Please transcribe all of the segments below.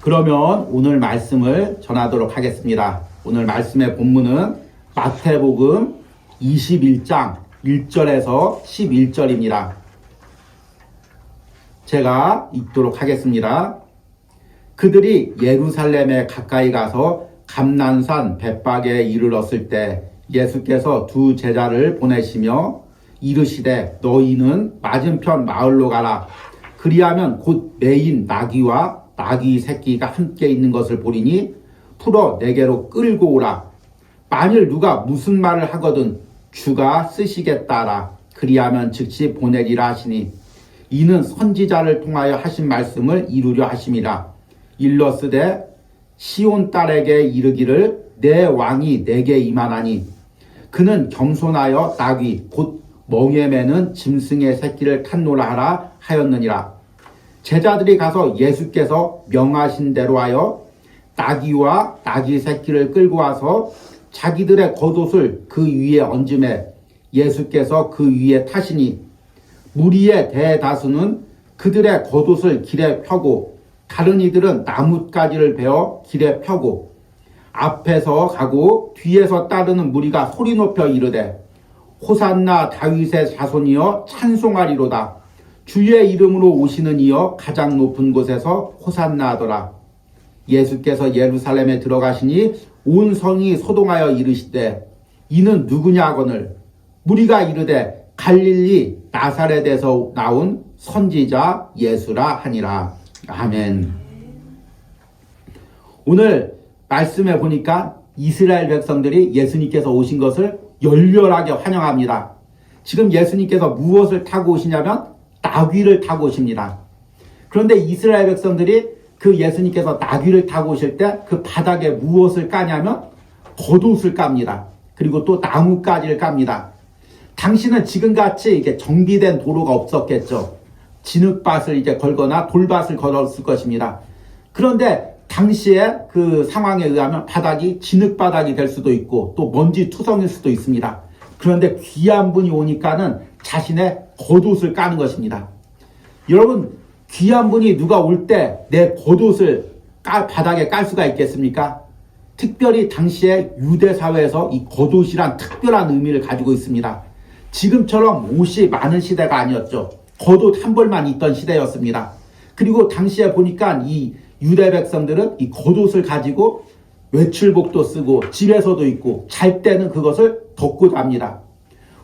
그러면 오늘 말씀을 전하도록 하겠습니다. 오늘 말씀의 본문은 마태복음 21장 1절에서 11절입니다. 제가 읽도록 하겠습니다. 그들이 예루살렘에 가까이 가서 감난산 벳박에 이르렀을 때 예수께서 두 제자를 보내시며 이르시되 너희는 맞은편 마을로 가라. 그리하면 곧 매인 나귀와 나귀 새끼가 함께 있는 것을 보리니 풀어 내게로 끌고 오라. 만일 누가 무슨 말을 하거든 주가 쓰시겠다라. 그리하면 즉시 보내리라 하시니 이는 선지자를 통하여 하신 말씀을 이루려 하심이라. 일러스되 시온 딸에게 이르기를 내 왕이 내게 임하나니 그는 겸손하여 나귀 곧 멍에 매는 짐승의 새끼를 탔노라 하라 하였느니라. 제자들이 가서 예수께서 명하신 대로 하여 나귀와 나귀 새끼를 끌고 와서 자기들의 겉옷을 그 위에 얹음에 예수께서 그 위에 타시니 무리의 대다수는 그들의 겉옷을 길에 펴고 다른 이들은 나뭇가지를 베어 길에 펴고 앞에서 가고 뒤에서 따르는 무리가 소리 높여 이르되 호산나 다윗의 자손이여 찬송하리로다. 주의 이름으로 오시는 이여 가장 높은 곳에서 호산나 하더라. 예수께서 예루살렘에 들어가시니 온 성이 소동하여 이르시되 이는 누구냐 하거늘 무리가 이르되 갈릴리 나사렛에서 나온 선지자 예수라 하니라. 아멘. 오늘 말씀에 보니까 이스라엘 백성들이 예수님께서 오신 것을 열렬하게 환영합니다. 지금 예수님께서 무엇을 타고 오시냐면 나귀를 타고 오십니다. 그런데 이스라엘 백성들이 그 예수님께서 나귀를 타고 오실 때 그 바닥에 무엇을 까냐면 겉옷을 깝니다. 그리고 또 나뭇가지를 깝니다. 당시는 지금같이 이게 정비된 도로가 없었겠죠. 진흙밭을 이제 걸거나 돌밭을 걸었을 것입니다. 그런데 당시에 그 상황에 의하면 바닥이 진흙바닥이 될 수도 있고 또 먼지 투성일 수도 있습니다. 그런데 귀한 분이 오니까는 자신의 겉옷을 까는 것입니다. 여러분, 귀한 분이 누가 올 때 내 겉옷을 바닥에 깔 수가 있겠습니까? 특별히 당시에 유대사회에서 이 겉옷이란 특별한 의미를 가지고 있습니다. 지금처럼 옷이 많은 시대가 아니었죠. 겉옷 한 벌만 있던 시대였습니다. 그리고 당시에 보니까 이 유대 백성들은 이 겉옷을 가지고 외출복도 쓰고 집에서도 입고 잘 때는 그것을 덮고 잡니다.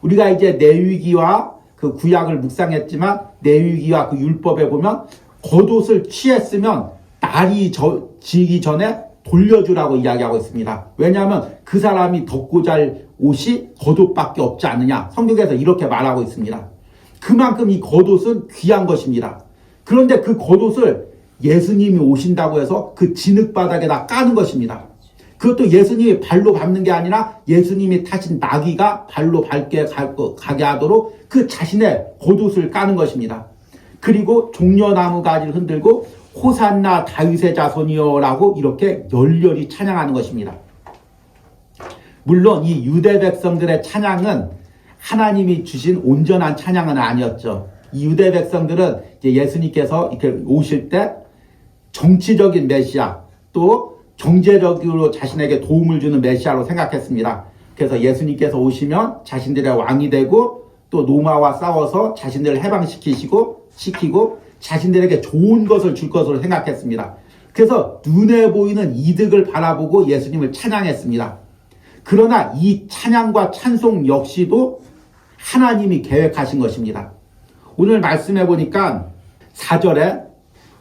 우리가 이제 레위기와 그 구약을 묵상했지만 레위기와 그 율법에 보면 겉옷을 취했으면 날이 지기 전에 돌려주라고 이야기하고 있습니다. 왜냐하면 그 사람이 덮고 잘 옷이 겉옷밖에 없지 않느냐. 성경에서 이렇게 말하고 있습니다. 그만큼 이 겉옷은 귀한 것입니다. 그런데 그 겉옷을 예수님이 오신다고 해서 그 진흙바닥에다 까는 것입니다. 그것도 예수님이 발로 밟는 게 아니라 예수님이 타신 나귀가 발로 밟게 가게 하도록 그 자신의 겉옷을 까는 것입니다. 그리고 종려나무 가지를 흔들고 호산나 다윗의 자손이여 라고 이렇게 열렬히 찬양하는 것입니다. 물론 이 유대 백성들의 찬양은 하나님이 주신 온전한 찬양은 아니었죠. 이 유대 백성들은 이제 예수님께서 이렇게 오실 때 정치적인 메시아 또 경제적으로 자신에게 도움을 주는 메시아로 생각했습니다. 그래서 예수님께서 오시면 자신들의 왕이 되고 또 로마와 싸워서 자신들을 해방시키고 자신들에게 좋은 것을 줄 것으로 생각했습니다. 그래서 눈에 보이는 이득을 바라보고 예수님을 찬양했습니다. 그러나 이 찬양과 찬송 역시도 하나님이 계획하신 것입니다. 오늘 말씀해 보니까 4절에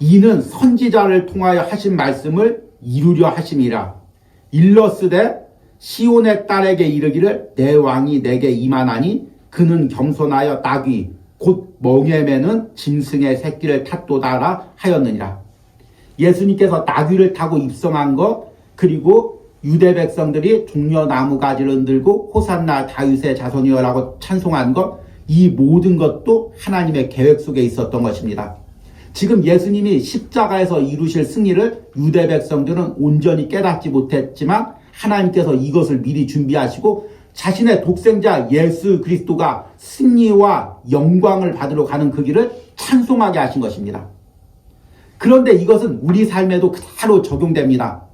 이는 선지자를 통하여 하신 말씀을 이루려 하심이라. 일러스되 시온의 딸에게 이르기를 내 왕이 내게 임하나니 그는 겸손하여 나귀 곧 멍에 매는 짐승의 새끼를 탔도다라 하였느니라. 예수님께서 나귀를 타고 입성한 것, 그리고 유대 백성들이 종려나무 가지를 흔들고 호산나 다윗의 자손이여라고 찬송한 것, 이 모든 것도 하나님의 계획 속에 있었던 것입니다. 지금 예수님이 십자가에서 이루실 승리를 유대 백성들은 온전히 깨닫지 못했지만 하나님께서 이것을 미리 준비하시고 자신의 독생자 예수 그리스도가 승리와 영광을 받으러 가는 그 길을 찬송하게 하신 것입니다. 그런데 이것은 우리 삶에도 그대로 적용됩니다.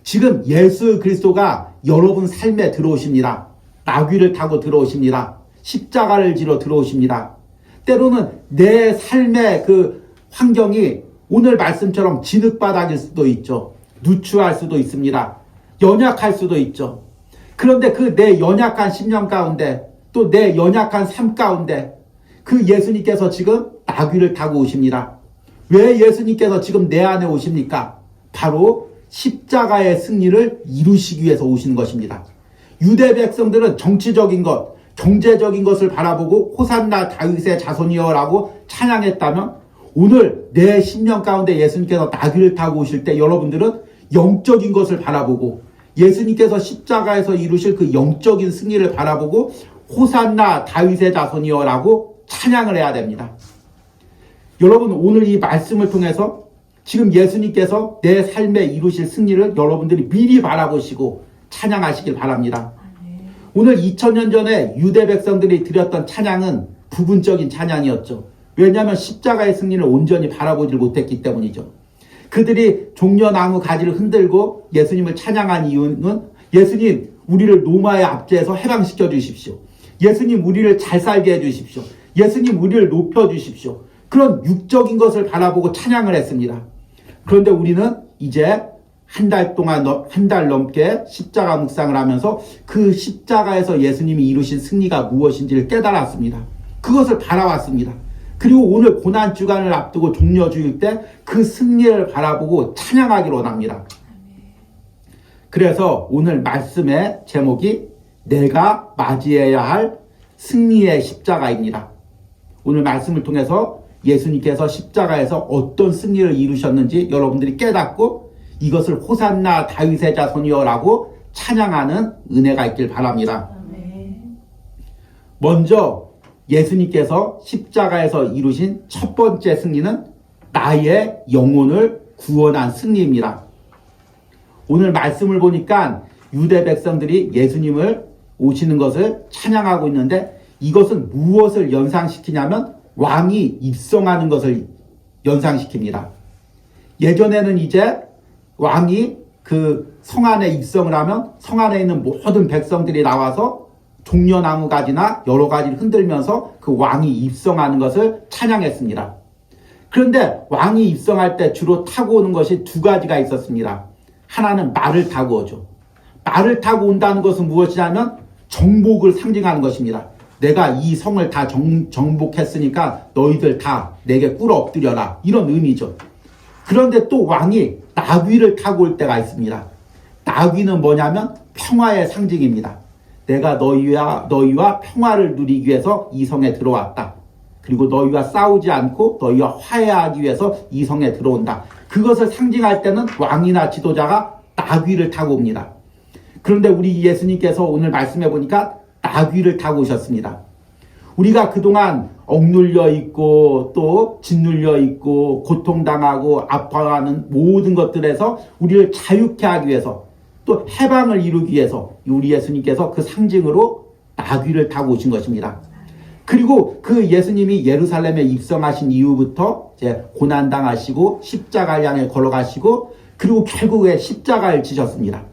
지금 예수 그리스도가 여러분 삶에 들어오십니다. 나귀를 타고 들어오십니다. 십자가를 지러 들어오십니다. 때로는 내 삶의 그 환경이 오늘 말씀처럼 진흙바닥일 수도 있죠. 누추할 수도 있습니다. 연약할 수도 있죠. 그런데 그 내 연약한 심령 가운데 또 내 연약한 삶 가운데 그 예수님께서 지금 나귀를 타고 오십니다. 왜 예수님께서 지금 내 안에 오십니까? 바로 십자가의 승리를 이루시기 위해서 오시는 것입니다. 유대 백성들은 정치적인 것, 경제적인 것을 바라보고 호산나 다윗의 자손이여라고 찬양했다면 오늘 내 심령 가운데 예수님께서 나귀를 타고 오실 때 여러분들은 영적인 것을 바라보고 예수님께서 십자가에서 이루실 그 영적인 승리를 바라보고 호산나 다윗의 자손이여라고 찬양을 해야 됩니다. 여러분 오늘 이 말씀을 통해서 지금 예수님께서 내 삶에 이루실 승리를 여러분들이 미리 바라보시고 찬양하시길 바랍니다. 오늘 2000년 전에 유대 백성들이 드렸던 찬양은 부분적인 찬양이었죠. 왜냐하면 십자가의 승리를 온전히 바라보질 못했기 때문이죠. 그들이 종려나무 가지를 흔들고 예수님을 찬양한 이유는 예수님 우리를 로마의 압제에서 해방시켜 주십시오. 예수님 우리를 잘 살게 해주십시오. 예수님 우리를 높여주십시오. 그런 육적인 것을 바라보고 찬양을 했습니다. 그런데 우리는 이제 한 달 넘게 십자가 묵상을 하면서 그 십자가에서 예수님이 이루신 승리가 무엇인지를 깨달았습니다. 그것을 바라왔습니다. 그리고 오늘 고난주간을 앞두고 종려주일 때 그 승리를 바라보고 찬양하기를 원합니다. 그래서 오늘 말씀의 제목이 내가 맞이해야 할 승리의 십자가입니다. 오늘 말씀을 통해서 예수님께서 십자가에서 어떤 승리를 이루셨는지 여러분들이 깨닫고 이것을 호산나 다윗의 자손이여라고 찬양하는 은혜가 있길 바랍니다. 먼저 예수님께서 십자가에서 이루신 첫 번째 승리는 나의 영혼을 구원한 승리입니다. 오늘 말씀을 보니까 유대 백성들이 예수님을 오시는 것을 찬양하고 있는데 이것은 무엇을 연상시키냐면 왕이 입성하는 것을 연상시킵니다. 예전에는 이제 왕이 그 성 안에 입성을 하면 성 안에 있는 모든 백성들이 나와서 종려나무 가지나 여러 가지를 흔들면서 그 왕이 입성하는 것을 찬양했습니다. 그런데 왕이 입성할 때 주로 타고 오는 것이 두 가지가 있었습니다. 하나는 말을 타고 오죠. 말을 타고 온다는 것은 무엇이냐면 정복을 상징하는 것입니다. 내가 이 성을 다 정복했으니까 너희들 다 내게 꿇어 엎드려라. 이런 의미죠. 그런데 또 왕이 나귀를 타고 올 때가 있습니다. 나귀는 뭐냐면 평화의 상징입니다. 내가 너희와 평화를 누리기 위해서 이 성에 들어왔다. 그리고 너희와 싸우지 않고 너희와 화해하기 위해서 이 성에 들어온다. 그것을 상징할 때는 왕이나 지도자가 나귀를 타고 옵니다. 그런데 우리 예수님께서 오늘 말씀해 보니까 나귀를 타고 오셨습니다. 우리가 그동안 억눌려 있고 또 짓눌려 있고 고통당하고 아파하는 모든 것들에서 우리를 자유케 하기 위해서 또 해방을 이루기 위해서 우리 예수님께서 그 상징으로 나귀를 타고 오신 것입니다. 그리고 그 예수님이 예루살렘에 입성하신 이후부터 이제 고난당하시고 십자가를 향해 걸어가시고 그리고 결국에 십자가를 지셨습니다.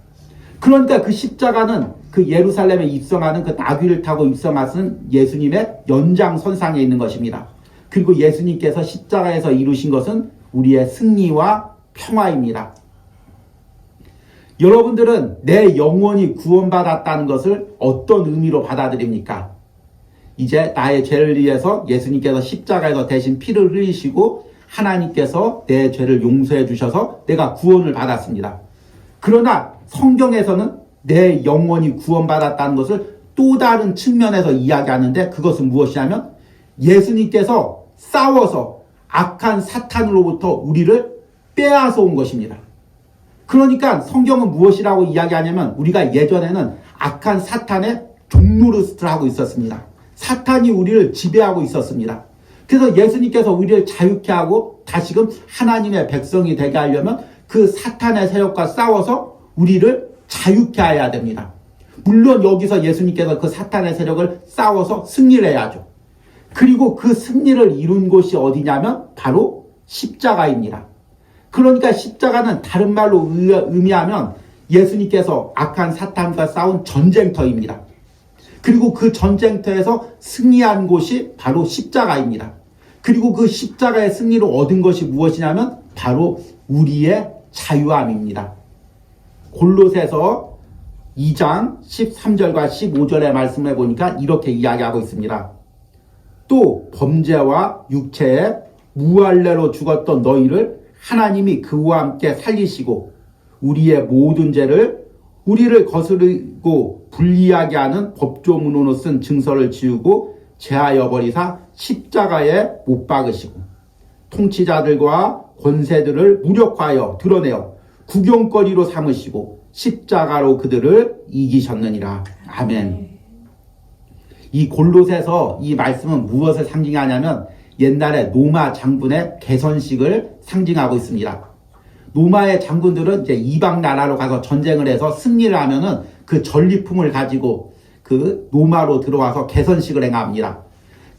그러니까 그 십자가는 그 예루살렘에 입성하는 그 나귀를 타고 입성하신 예수님의 연장선상에 있는 것입니다. 그리고 예수님께서 십자가에서 이루신 것은 우리의 승리와 평화입니다. 여러분들은 내 영혼이 구원받았다는 것을 어떤 의미로 받아들입니까? 이제 나의 죄를 위해서 예수님께서 십자가에서 대신 피를 흘리시고 하나님께서 내 죄를 용서해 주셔서 내가 구원을 받았습니다. 그러나 성경에서는 내 영혼이 구원받았다는 것을 또 다른 측면에서 이야기하는데 그것은 무엇이냐면 예수님께서 싸워서 악한 사탄으로부터 우리를 빼앗아 온 것입니다. 그러니까 성경은 무엇이라고 이야기하냐면 우리가 예전에는 악한 사탄의 종노릇을 하고 있었습니다. 사탄이 우리를 지배하고 있었습니다. 그래서 예수님께서 우리를 자유케 하고 다시금 하나님의 백성이 되게 하려면 그 사탄의 세력과 싸워서 우리를 자유케 해야 됩니다. 물론 여기서 예수님께서 그 사탄의 세력을 싸워서 승리를 해야죠. 그리고 그 승리를 이룬 곳이 어디냐면 바로 십자가입니다. 그러니까 십자가는 다른 말로 의미하면 예수님께서 악한 사탄과 싸운 전쟁터입니다. 그리고 그 전쟁터에서 승리한 곳이 바로 십자가입니다. 그리고 그 십자가의 승리로 얻은 것이 무엇이냐면 바로 우리의 자유함입니다. 골로새서 2장 13절과 15절의 말씀을 보니까 이렇게 이야기하고 있습니다. 또 범죄와 육체에 무할례로 죽었던 너희를 하나님이 그와 함께 살리시고 우리의 모든 죄를 우리를 거스르고 불리하게 하는 법조문으로 쓴 증서를 지우고 제하여 버리사 십자가에 못 박으시고 통치자들과 권세들을 무력화하여 드러내어 구경거리로 삼으시고 십자가로 그들을 이기셨느니라. 아멘. 이 골로새서 이 말씀은 무엇을 상징하냐면 옛날에 로마 장군의 개선식을 상징하고 있습니다. 로마의 장군들은 이제 이방 나라로 가서 전쟁을 해서 승리를 하면은 그 전리품을 가지고 그 로마로 들어와서 개선식을 행합니다.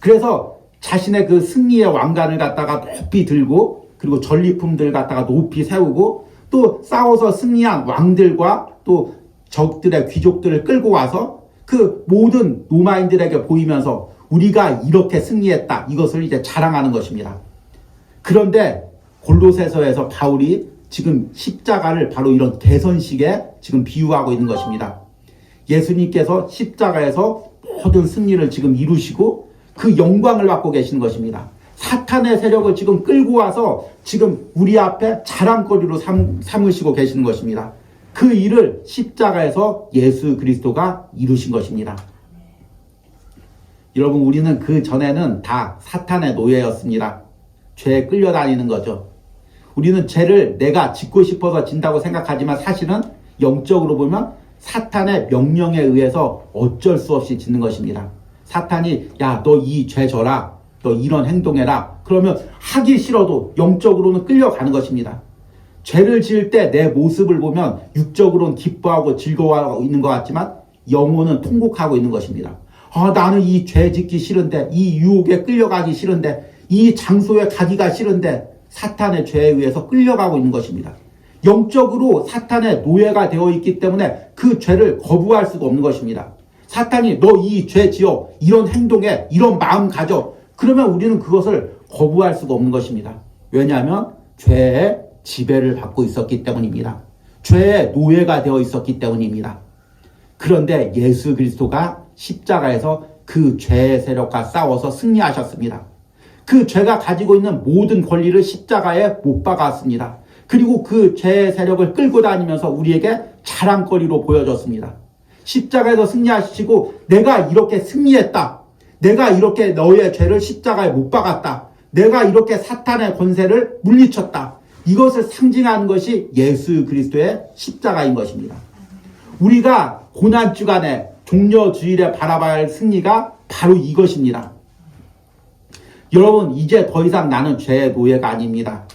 그래서 자신의 그 승리의 왕관을 갖다가 높이 들고 그리고 전리품들 갖다가 높이 세우고 또 싸워서 승리한 왕들과 또 적들의 귀족들을 끌고 와서 그 모든 로마인들에게 보이면서 우리가 이렇게 승리했다. 이것을 이제 자랑하는 것입니다. 그런데 골로새서에서 바울이 지금 십자가를 바로 이런 개선식에 지금 비유하고 있는 것입니다. 예수님께서 십자가에서 모든 승리를 지금 이루시고 그 영광을 받고 계시는 것입니다. 사탄의 세력을 지금 끌고 와서 지금 우리 앞에 자랑거리로 삼으시고 계시는 것입니다. 그 일을 십자가에서 예수 그리스도가 이루신 것입니다. 여러분, 우리는 그 전에는 다 사탄의 노예였습니다. 죄에 끌려다니는 거죠. 우리는 죄를 내가 짓고 싶어서 진다고 생각하지만 사실은 영적으로 보면 사탄의 명령에 의해서 어쩔 수 없이 짓는 것입니다. 사탄이 야, 너 이 죄 져라. 너 이런 행동해라. 그러면 하기 싫어도 영적으로는 끌려가는 것입니다. 죄를 지을 때 내 모습을 보면 육적으로는 기뻐하고 즐거워하고 있는 것 같지만 영혼은 통곡하고 있는 것입니다. 나는 이 죄 짓기 싫은데, 이 유혹에 끌려가기 싫은데, 이 장소에 가기가 싫은데 사탄의 죄에 의해서 끌려가고 있는 것입니다. 영적으로 사탄의 노예가 되어 있기 때문에 그 죄를 거부할 수가 없는 것입니다. 사탄이 너 이 죄 지어, 이런 행동에, 이런 마음 가져. 그러면 우리는 그것을 거부할 수가 없는 것입니다. 왜냐하면 죄의 지배를 받고 있었기 때문입니다. 죄의 노예가 되어 있었기 때문입니다. 그런데 예수 그리스도가 십자가에서 그 죄의 세력과 싸워서 승리하셨습니다. 그 죄가 가지고 있는 모든 권리를 십자가에 못 박았습니다. 그리고 그 죄의 세력을 끌고 다니면서 우리에게 자랑거리로 보여줬습니다. 십자가에서 승리하시고 내가 이렇게 승리했다. 내가 이렇게 너의 죄를 십자가에 못 박았다. 내가 이렇게 사탄의 권세를 물리쳤다. 이것을 상징하는 것이 예수 그리스도의 십자가인 것입니다. 우리가 고난주간에 종려주일에 바라봐야 할 승리가 바로 이것입니다. 여러분, 이제 더 이상 나는 죄의 노예가 아닙니다.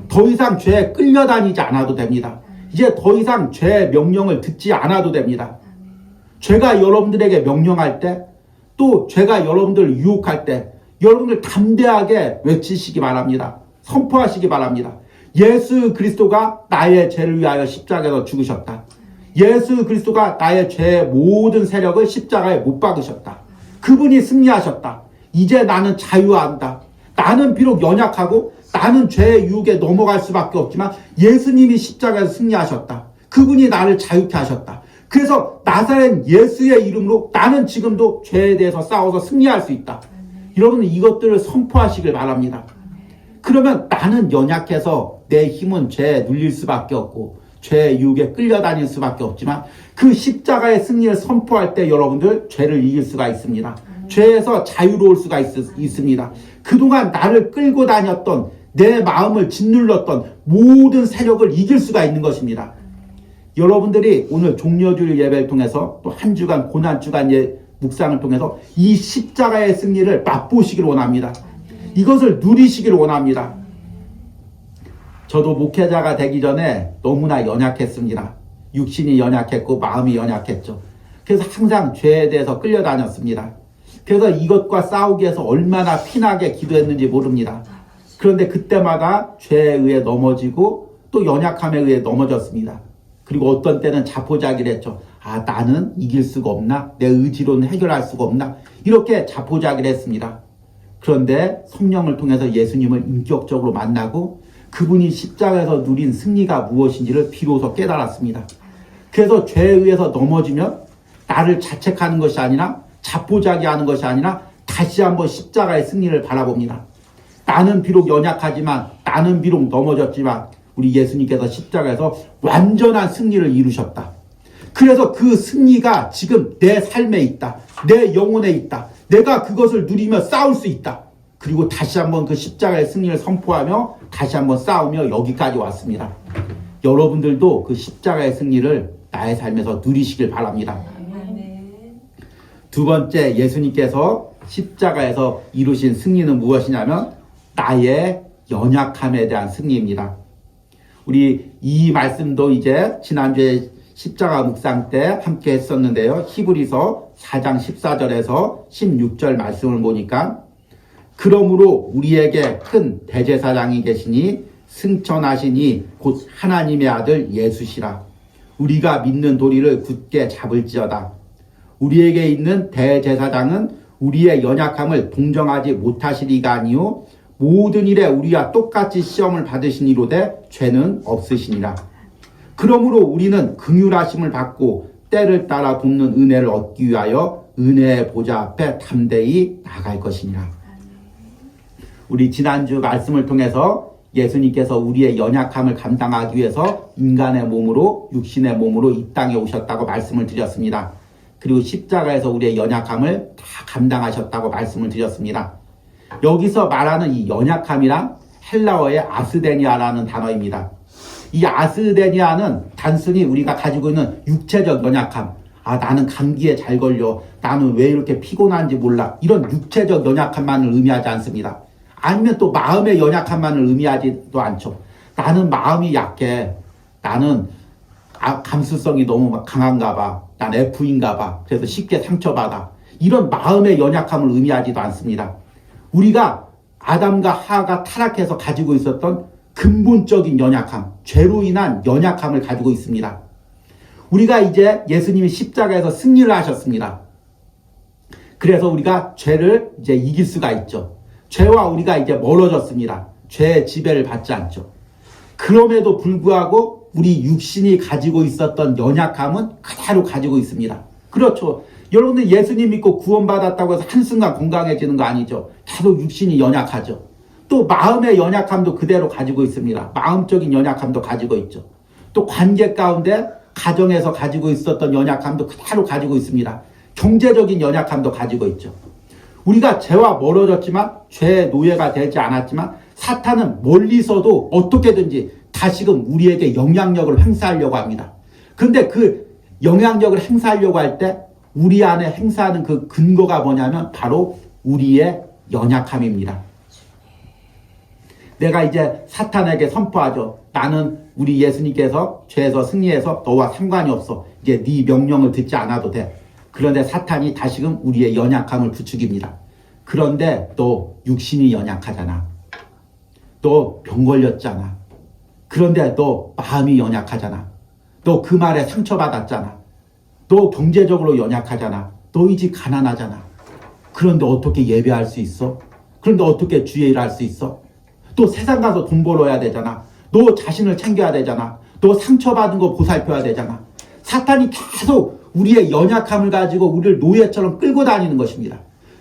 더 이상 죄에 끌려다니지 않아도 됩니다. 이제 더 이상 죄의 명령을 듣지 않아도 됩니다. 죄가 여러분들에게 명령할 때, 또 죄가 여러분들을 유혹할 때 여러분들 담대하게 외치시기 바랍니다. 선포하시기 바랍니다. 예수 그리스도가 나의 죄를 위하여 십자가에서 죽으셨다. 예수 그리스도가 나의 죄의 모든 세력을 십자가에 못 박으셨다. 그분이 승리하셨다. 이제 나는 자유한다. 나는 비록 연약하고 나는 죄의 유혹에 넘어갈 수밖에 없지만 예수님이 십자가에서 승리하셨다. 그분이 나를 자유케 하셨다. 그래서 나사렛 예수의 이름으로 나는 지금도 죄에 대해서 싸워서 승리할 수 있다. 여러분, 이것들을 선포하시길 바랍니다. 그러면 나는 연약해서 내 힘은 죄에 눌릴 수밖에 없고 죄의 유혹에 끌려다닐 수밖에 없지만 그 십자가의 승리를 선포할 때 여러분들 죄를 이길 수가 있습니다. 죄에서 자유로울 수가 있습니다. 그동안 나를 끌고 다녔던 내 마음을 짓눌렀던 모든 세력을 이길 수가 있는 것입니다. 여러분들이 오늘 종려주일 예배를 통해서 또 한 주간 고난주간 묵상을 통해서 이 십자가의 승리를 맛보시길 원합니다. 이것을 누리시길 원합니다. 저도 목회자가 되기 전에 너무나 연약했습니다. 육신이 연약했고 마음이 연약했죠. 그래서 항상 죄에 대해서 끌려다녔습니다. 그래서 이것과 싸우기 위해서 얼마나 피나게 기도했는지 모릅니다. 그런데 그때마다 죄에 의해 넘어지고 또 연약함에 의해 넘어졌습니다. 그리고 어떤 때는 자포자기를 했죠. 아, 나는 이길 수가 없나? 내 의지로는 해결할 수가 없나? 이렇게 자포자기를 했습니다. 그런데 성령을 통해서 예수님을 인격적으로 만나고 그분이 십자가에서 누린 승리가 무엇인지를 비로소 깨달았습니다. 그래서 죄에 의해서 넘어지면 나를 자책하는 것이 아니라 자포자기하는 것이 아니라 다시 한번 십자가의 승리를 바라봅니다. 나는 비록 연약하지만, 나는 비록 넘어졌지만 우리 예수님께서 십자가에서 완전한 승리를 이루셨다. 그래서 그 승리가 지금 내 삶에 있다. 내 영혼에 있다. 내가 그것을 누리며 싸울 수 있다. 그리고 다시 한번 그 십자가의 승리를 선포하며 다시 한번 싸우며 여기까지 왔습니다. 여러분들도 그 십자가의 승리를 나의 삶에서 누리시길 바랍니다. 두 번째, 예수님께서 십자가에서 이루신 승리는 무엇이냐면 나의 연약함에 대한 승리입니다. 우리 이 말씀도 이제 지난주에 십자가 묵상 때 함께 했었는데요. 히브리서 4장 14절에서 16절 말씀을 보니까 그러므로 우리에게 큰 대제사장이 계시니 승천하시니 곧 하나님의 아들 예수시라. 우리가 믿는 도리를 굳게 잡을지어다. 우리에게 있는 대제사장은 우리의 연약함을 동정하지 못하시리가 아니요 모든 일에 우리와 똑같이 시험을 받으시니로되 죄는 없으시니라. 그러므로 우리는 긍휼하심을 받고 때를 따라 돕는 은혜를 얻기 위하여 은혜의 보좌 앞에 담대히 나갈 것이니라. 우리 지난주 말씀을 통해서 예수님께서 우리의 연약함을 감당하기 위해서 인간의 몸으로, 육신의 몸으로 이 땅에 오셨다고 말씀을 드렸습니다. 그리고 십자가에서 우리의 연약함을 다 감당하셨다고 말씀을 드렸습니다. 여기서 말하는 이 연약함이란 헬라어의 아스데니아라는 단어입니다. 이 아스데니아는 단순히 우리가 가지고 있는 육체적 연약함, 아, 나는 감기에 잘 걸려, 나는 왜 이렇게 피곤한지 몰라, 이런 육체적 연약함만을 의미하지 않습니다. 아니면 또 마음의 연약함만을 의미하지도 않죠. 나는 마음이 약해, 나는 감수성이 너무 강한가 봐, 난 F인가 봐, 그래서 쉽게 상처받아, 이런 마음의 연약함을 의미하지도 않습니다. 우리가 아담과 하와가 타락해서 가지고 있었던 근본적인 연약함, 죄로 인한 연약함을 가지고 있습니다. 우리가 이제 예수님이 십자가에서 승리를 하셨습니다. 그래서 우리가 죄를 이제 이길 수가 있죠. 죄와 우리가 이제 멀어졌습니다. 죄의 지배를 받지 않죠. 그럼에도 불구하고 우리 육신이 가지고 있었던 연약함은 그대로 가지고 있습니다. 그렇죠. 여러분들 예수님 믿고 구원받았다고 해서 한순간 건강해지는 거 아니죠. 계속 육신이 연약하죠. 또 마음의 연약함도 그대로 가지고 있습니다. 마음적인 연약함도 가지고 있죠. 또 관계 가운데 가정에서 가지고 있었던 연약함도 그대로 가지고 있습니다. 경제적인 연약함도 가지고 있죠. 우리가 죄와 멀어졌지만 죄의 노예가 되지 않았지만 사탄은 멀리서도 어떻게든지 다시금 우리에게 영향력을 행사하려고 합니다. 그런데 그 영향력을 행사하려고 할 때 우리 안에 행사하는 그 근거가 뭐냐면 바로 우리의 연약함입니다. 내가 이제 사탄에게 선포하죠. 나는 우리 예수님께서 죄에서 승리해서 너와 상관이 없어. 이제 네 명령을 듣지 않아도 돼. 그런데 사탄이 다시금 우리의 연약함을 부추깁니다. 그런데 너 육신이 연약하잖아. 너 병 걸렸잖아. 그런데 너 마음이 연약하잖아. 너 그 말에 상처받았잖아. 너 경제적으로 연약하잖아. 너희 집 가난하잖아. 그런데 어떻게 예배할 수 있어? 그런데 어떻게 주의 일할 수 있어? 또 세상 가서 돈 벌어야 되잖아. 너 자신을 챙겨야 되잖아. 너 상처받은 거 보살펴야 되잖아. 사탄이 계속 우리의 연약함을 가지고 우리를 노예처럼 끌고 다니는 것입니다.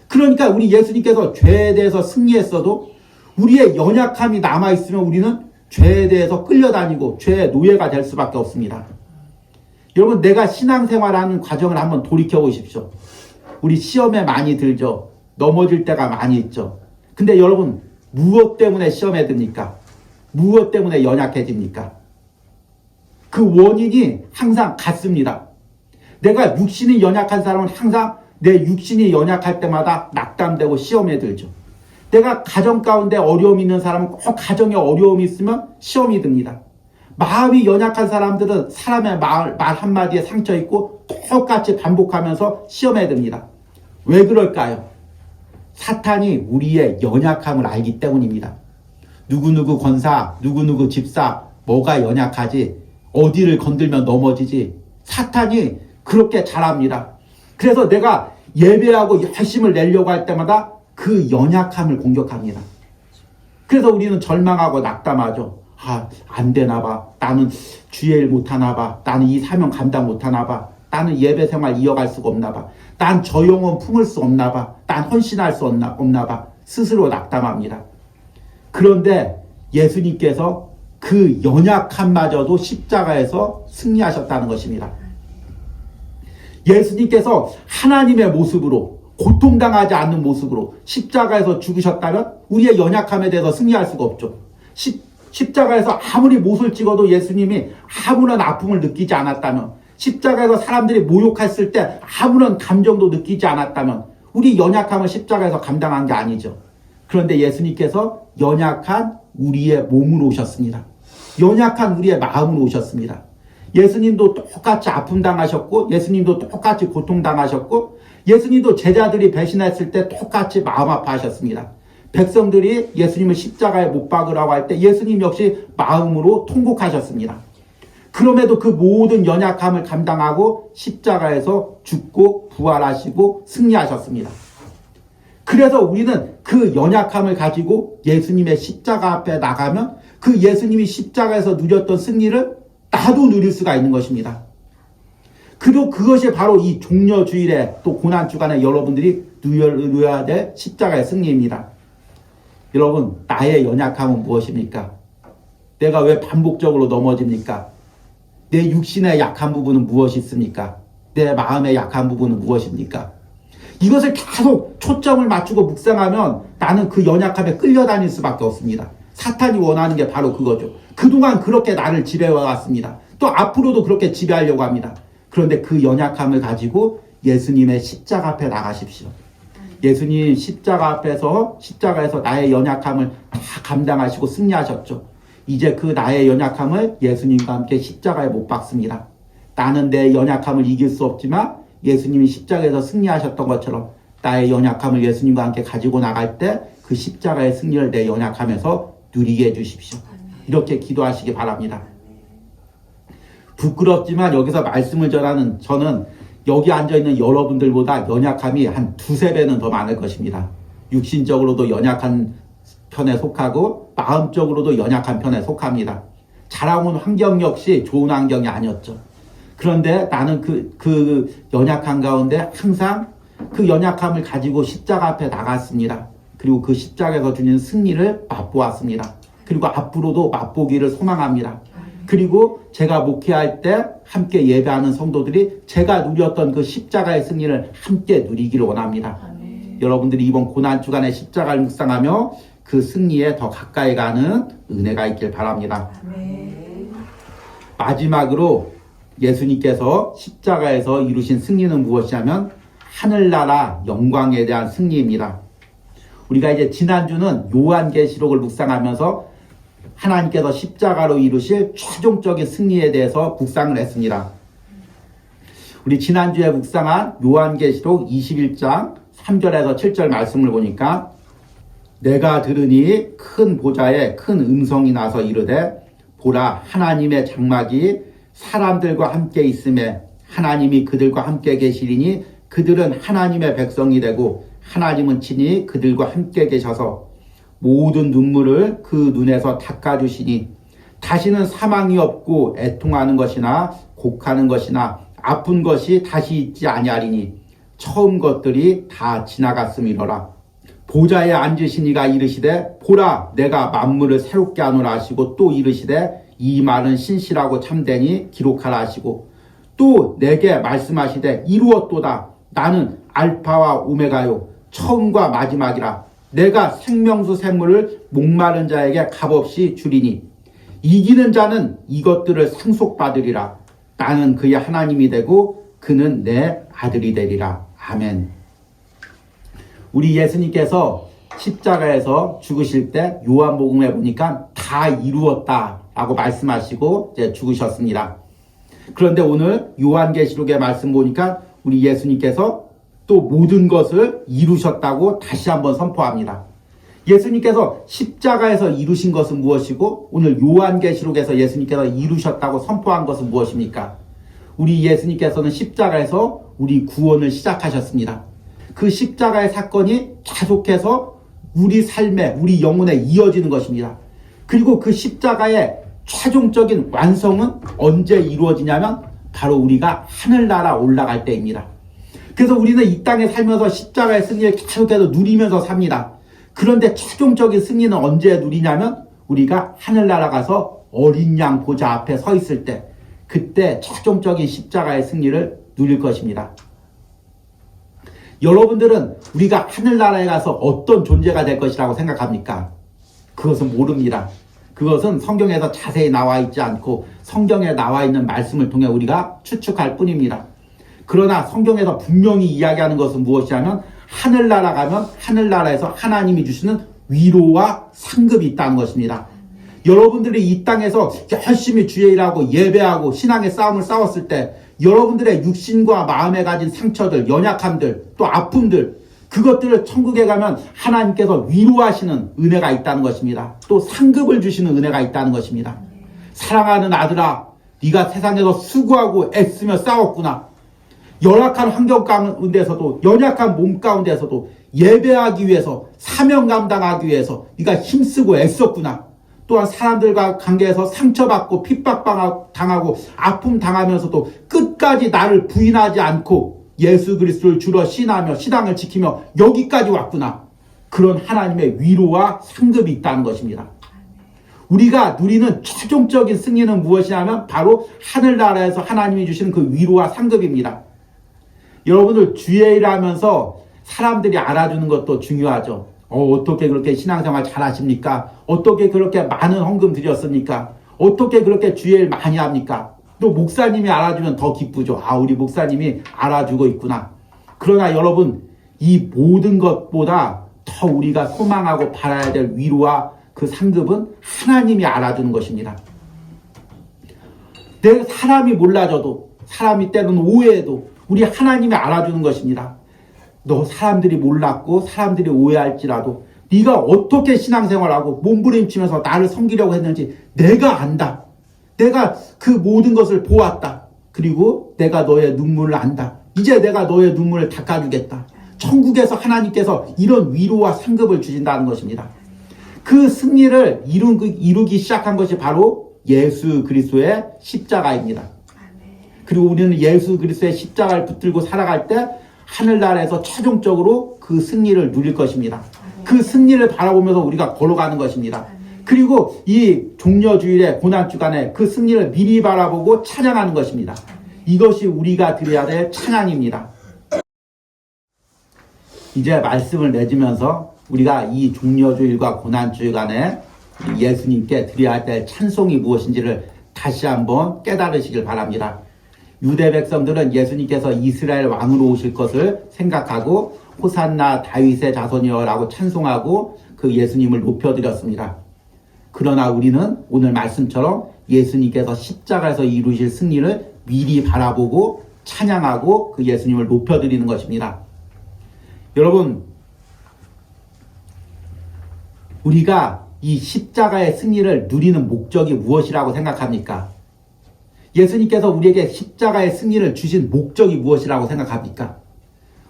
그러니까 우리 예수님께서 죄에 대해서 승리했어도 우리의 연약함이 남아있으면 우리는 죄에 대해서 끌려다니고 죄의 노예가 될 수밖에 없습니다. 여러분, 내가 신앙생활하는 과정을 한번 돌이켜 보십시오. 우리 시험에 많이 들죠. 넘어질 때가 많이 있죠. 근데 여러분, 무엇 때문에 시험에 듭니까? 무엇 때문에 연약해집니까? 그 원인이 항상 같습니다. 내가 육신이 연약한 사람은 항상 내 육신이 연약할 때마다 낙담되고 시험에 들죠. 내가 가정 가운데 어려움이 있는 사람은 꼭 가정에 어려움이 있으면 시험이 듭니다. 마음이 연약한 사람들은 사람의 말 한마디에 상처 있고 똑같이 반복하면서 시험에 듭니다. 왜 그럴까요? 사탄이 우리의 연약함을 알기 때문입니다. 누구누구 권사, 누구누구 집사, 뭐가 연약하지? 어디를 건들면 넘어지지? 사탄이 그렇게 잘합니다. 그래서 내가 예배하고 열심을 내려고 할 때마다 그 연약함을 공격합니다. 그래서 우리는 절망하고 낙담하죠. 안 되나 봐. 나는 주일 못하나 봐. 나는 이 사명 감당 못하나 봐. 나는 예배 생활 이어갈 수가 없나 봐. 난 저 영혼 품을 수 없나 봐. 난 헌신할 수 없나 봐. 스스로 낙담합니다. 그런데 예수님께서 그 연약함마저도 십자가에서 승리하셨다는 것입니다. 예수님께서 하나님의 모습으로 고통당하지 않는 모습으로 십자가에서 죽으셨다면 우리의 연약함에 대해서 승리할 수가 없죠. 십자가에서 아무리 못을 찍어도 예수님이 아무런 아픔을 느끼지 않았다면, 십자가에서 사람들이 모욕했을 때 아무런 감정도 느끼지 않았다면 우리 연약함을 십자가에서 감당한 게 아니죠. 그런데 예수님께서 연약한 우리의 몸으로 오셨습니다. 연약한 우리의 마음으로 오셨습니다. 예수님도 똑같이 아픔 당하셨고, 예수님도 똑같이 고통 당하셨고, 예수님도 제자들이 배신했을 때 똑같이 마음 아파하셨습니다. 백성들이 예수님을 십자가에 못 박으라고 할 때 예수님 역시 마음으로 통곡하셨습니다. 그럼에도 그 모든 연약함을 감당하고 십자가에서 죽고 부활하시고 승리하셨습니다. 그래서 우리는 그 연약함을 가지고 예수님의 십자가 앞에 나가면 그 예수님이 십자가에서 누렸던 승리를 나도 누릴 수가 있는 것입니다. 그리고 그것이 바로 이 종려주일에 또 고난주간에 여러분들이 누려야 될 십자가의 승리입니다. 여러분, 나의 연약함은 무엇입니까? 내가 왜 반복적으로 넘어집니까? 내 육신의 약한 부분은 무엇이 있습니까? 내 마음의 약한 부분은 무엇입니까? 이것을 계속 초점을 맞추고 묵상하면 나는 그 연약함에 끌려다닐 수밖에 없습니다. 사탄이 원하는 게 바로 그거죠. 그동안 그렇게 나를 지배해왔습니다. 또 앞으로도 그렇게 지배하려고 합니다. 그런데 그 연약함을 가지고 예수님의 십자가 앞에 나가십시오. 예수님 십자가에서 나의 연약함을 다 감당하시고 승리하셨죠. 이제 그 나의 연약함을 예수님과 함께 십자가에 못 박습니다. 나는 내 연약함을 이길 수 없지만 예수님이 십자가에서 승리하셨던 것처럼 나의 연약함을 예수님과 함께 가지고 나갈 때 그 십자가의 승리를 내 연약함에서 누리게 해주십시오. 이렇게 기도하시기 바랍니다. 부끄럽지만 여기서 말씀을 전하는 저는 여기 앉아있는 여러분들보다 연약함이 한 두세 배는 더 많을 것입니다. 육신적으로도 연약한 편에 속하고 마음적으로도 연약한 편에 속합니다. 자라온 환경 역시 좋은 환경이 아니었죠. 그런데 나는 그 연약한 가운데 항상 그 연약함을 가지고 십자가 앞에 나갔습니다. 그리고 그 십자가에서 주는 승리를 맛보았습니다. 그리고 앞으로도 맛보기를 소망합니다. 그리고 제가 목회할 때 함께 예배하는 성도들이 제가 누렸던 그 십자가의 승리를 함께 누리기를 원합니다. 여러분들이 이번 고난주간에 십자가를 묵상하며 그 승리에 더 가까이 가는 은혜가 있길 바랍니다. 마지막으로 예수님께서 십자가에서 이루신 승리는 무엇이냐면 하늘나라 영광에 대한 승리입니다. 우리가 이제 지난주는 요한계시록을 묵상하면서 하나님께서 십자가로 이루실 최종적인 승리에 대해서 묵상을 했습니다. 우리 지난주에 묵상한 요한계시록 21장 3절에서 7절 말씀을 보니까 내가 들으니 큰 보좌에 큰 음성이 나서 이르되 보라 하나님의 장막이 사람들과 함께 있음에 하나님이 그들과 함께 계시리니 그들은 하나님의 백성이 되고 하나님은 친히 그들과 함께 계셔서 모든 눈물을 그 눈에서 닦아주시니 다시는 사망이 없고 애통하는 것이나 곡하는 것이나 아픈 것이 다시 있지 아니하리니 처음 것들이 다 지나갔음이로라. 보좌에 앉으신 이가 이르시되 보라 내가 만물을 새롭게 하노라 하시고 또 이르시되 이 말은 신실하고 참되니 기록하라 하시고 또 내게 말씀하시되 이루었도다. 나는 알파와 오메가요 처음과 마지막이라. 내가 생명수 샘물을 목마른 자에게 값없이 주리니 이기는 자는 이것들을 상속받으리라. 나는 그의 하나님이 되고 그는 내 아들이 되리라. 아멘. 우리 예수님께서 십자가에서 죽으실 때 요한복음에 보니까 다 이루었다 라고 말씀하시고 이제 죽으셨습니다. 그런데 오늘 요한계시록의 말씀 보니까 우리 예수님께서 또 모든 것을 이루셨다고 다시 한번 선포합니다. 예수님께서 십자가에서 이루신 것은 무엇이고 오늘 요한계시록에서 예수님께서 이루셨다고 선포한 것은 무엇입니까? 우리 예수님께서는 십자가에서 우리 구원을 시작하셨습니다. 그 십자가의 사건이 계속해서 우리 삶에, 우리 영혼에 이어지는 것입니다. 그리고 그 십자가의 최종적인 완성은 언제 이루어지냐면 바로 우리가 하늘나라 올라갈 때입니다. 그래서 우리는 이 땅에 살면서 십자가의 승리를 계속해서 누리면서 삽니다. 그런데 최종적인 승리는 언제 누리냐면 우리가 하늘나라 가서 어린 양 보좌 앞에 서 있을 때, 그때 최종적인 십자가의 승리를 누릴 것입니다. 여러분들은 우리가 하늘나라에 가서 어떤 존재가 될 것이라고 생각합니까? 그것은 모릅니다. 그것은 성경에서 자세히 나와 있지 않고 성경에 나와 있는 말씀을 통해 우리가 추측할 뿐입니다. 그러나 성경에서 분명히 이야기하는 것은 무엇이냐면 하늘나라 가면 하늘나라에서 하나님이 주시는 위로와 상급이 있다는 것입니다. 여러분들이 이 땅에서 열심히 주의 일하고 예배하고 신앙의 싸움을 싸웠을 때 여러분들의 육신과 마음에 가진 상처들, 연약함들, 또 아픔들, 그것들을 천국에 가면 하나님께서 위로하시는 은혜가 있다는 것입니다. 또 상급을 주시는 은혜가 있다는 것입니다. 사랑하는 아들아, 네가 세상에서 수고하고 애쓰며 싸웠구나. 열악한 환경 가운데서도, 연약한 몸 가운데서도 예배하기 위해서, 사명 감당하기 위해서 네가 힘쓰고 애썼구나. 또한 사람들과 관계에서 상처받고 핍박당하고 아픔 당하면서도 끝까지 나를 부인하지 않고 예수 그리스도를 주로 신하며 신앙을 지키며 여기까지 왔구나. 그런 하나님의 위로와 상급이 있다는 것입니다. 우리가 누리는 최종적인 승리는 무엇이냐면 바로 하늘나라에서 하나님이 주시는 그 위로와 상급입니다. 여러분들 주의 일을 하면서 사람들이 알아주는 것도 중요하죠. 어떻게 그렇게 신앙생활 잘하십니까? 어떻게 그렇게 많은 헌금 드렸습니까? 어떻게 그렇게 주의 일 많이 합니까? 또 목사님이 알아주면 더 기쁘죠. 우리 목사님이 알아주고 있구나. 그러나 여러분, 이 모든 것보다 더 우리가 소망하고 바라야 될 위로와 그 상급은 하나님이 알아주는 것입니다. 내 사람이 몰라줘도, 사람이 때로는 오해해도 우리 하나님이 알아주는 것입니다. 너 사람들이 몰랐고 사람들이 오해할지라도 네가 어떻게 신앙생활하고 몸부림치면서 나를 섬기려고 했는지 내가 안다. 내가 그 모든 것을 보았다. 그리고 내가 너의 눈물을 안다. 이제 내가 너의 눈물을 닦아주겠다. 천국에서 하나님께서 이런 위로와 상급을 주신다는 것입니다. 그 승리를 이루기 시작한 것이 바로 예수 그리스도의 십자가입니다. 그리고 우리는 예수 그리스도의 십자가를 붙들고 살아갈 때 하늘나라에서 최종적으로 그 승리를 누릴 것입니다. 그 승리를 바라보면서 우리가 걸어가는 것입니다. 그리고 이 종려주일의 고난주간에 그 승리를 미리 바라보고 찬양하는 것입니다. 이것이 우리가 드려야 될 찬양입니다. 이제 말씀을 맺으면서 우리가 이 종려주일과 고난주간에 예수님께 드려야 될 찬송이 무엇인지를 다시 한번 깨달으시길 바랍니다. 유대 백성들은 예수님께서 이스라엘 왕으로 오실 것을 생각하고 호산나 다윗의 자손이여 라고 찬송하고 그 예수님을 높여드렸습니다. 그러나 우리는 오늘 말씀처럼 예수님께서 십자가에서 이루실 승리를 미리 바라보고 찬양하고 그 예수님을 높여드리는 것입니다. 여러분, 우리가 이 십자가의 승리를 누리는 목적이 무엇이라고 생각합니까? 예수님께서 우리에게 십자가의 승리를 주신 목적이 무엇이라고 생각합니까?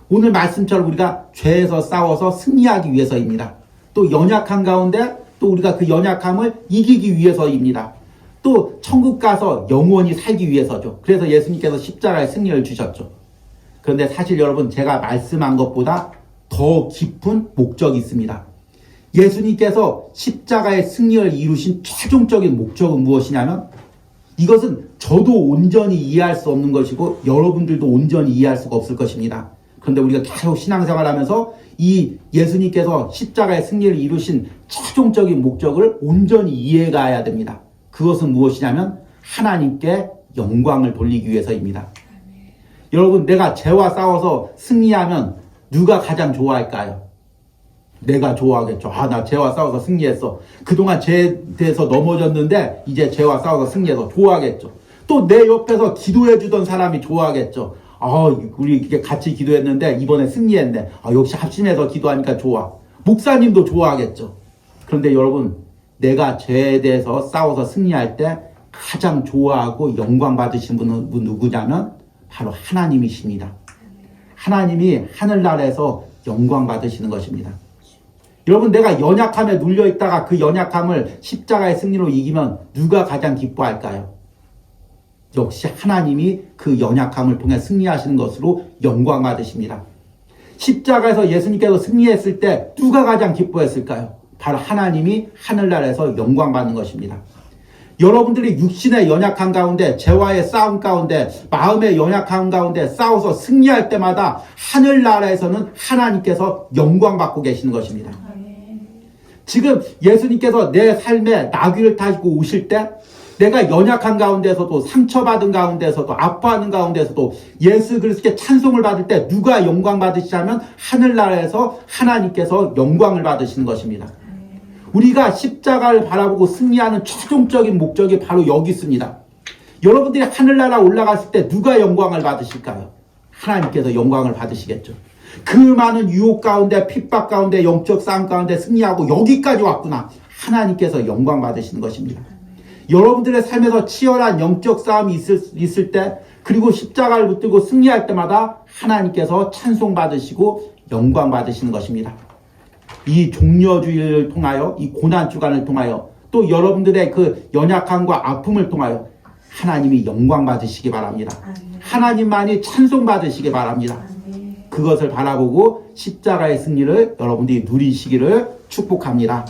오늘 말씀처럼 우리가 죄에서 싸워서 승리하기 위해서입니다. 또 연약한 가운데 또 우리가 그 연약함을 이기기 위해서입니다. 또 천국 가서 영원히 살기 위해서죠. 그래서 예수님께서 십자가의 승리를 주셨죠. 그런데 사실 여러분, 제가 말씀한 것보다 더 깊은 목적이 있습니다. 예수님께서 십자가의 승리를 이루신 최종적인 목적은 무엇이냐면 이것은 저도 온전히 이해할 수 없는 것이고 여러분들도 온전히 이해할 수가 없을 것입니다. 그런데 우리가 계속 신앙생활하면서 이 예수님께서 십자가의 승리를 이루신 최종적인 목적을 온전히 이해가야 됩니다. 그것은 무엇이냐면 하나님께 영광을 돌리기 위해서입니다. 여러분, 내가 죄와 싸워서 승리하면 누가 가장 좋아할까요? 내가 좋아하겠죠. 나 죄와 싸워서 승리했어. 그동안 죄에 대해서 넘어졌는데 이제 죄와 싸워서 승리해서 좋아하겠죠. 또 내 옆에서 기도해 주던 사람이 좋아하겠죠. 우리 이렇게 같이 기도했는데 이번에 승리했네. 역시 합심해서 기도하니까 좋아. 목사님도 좋아하겠죠. 그런데 여러분, 내가 죄에 대해서 싸워서 승리할 때 가장 좋아하고 영광 받으신 분은 누구냐면 바로 하나님이십니다. 하나님이 하늘나라에서 영광 받으시는 것입니다. 여러분, 내가 연약함에 눌려있다가 그 연약함을 십자가의 승리로 이기면 누가 가장 기뻐할까요? 역시 하나님이 그 연약함을 통해 승리하시는 것으로 영광 받으십니다. 십자가에서 예수님께서 승리했을 때 누가 가장 기뻐했을까요? 바로 하나님이 하늘나라에서 영광 받는 것입니다. 여러분들이 육신의 연약함 가운데, 죄와의 싸움 가운데, 마음의 연약함 가운데 싸워서 승리할 때마다 하늘나라에서는 하나님께서 영광 받고 계시는 것입니다. 지금 예수님께서 내 삶에 나귀를 타시고 오실 때 내가 연약한 가운데서도, 상처받은 가운데서도, 아파하는 가운데서도 예수 그리스도께 찬송을 받을 때 누가 영광 받으시냐면 하늘나라에서 하나님께서 영광을 받으시는 것입니다. 우리가 십자가를 바라보고 승리하는 최종적인 목적이 바로 여기 있습니다. 여러분들이 하늘나라 올라갔을 때 누가 영광을 받으실까요? 하나님께서 영광을 받으시겠죠. 그 많은 유혹 가운데, 핍박 가운데, 영적 싸움 가운데 승리하고 여기까지 왔구나. 하나님께서 영광 받으시는 것입니다. 여러분들의 삶에서 치열한 영적 싸움이 있을 때, 그리고 십자가를 붙들고 승리할 때마다 하나님께서 찬송 받으시고 영광 받으시는 것입니다. 이 종려주의를 통하여, 이 고난주간을 통하여, 또 여러분들의 그 연약함과 아픔을 통하여 하나님이 영광 받으시기 바랍니다. 하나님만이 찬송 받으시기 바랍니다. 그것을 바라보고 십자가의 승리를 여러분들이 누리시기를 축복합니다.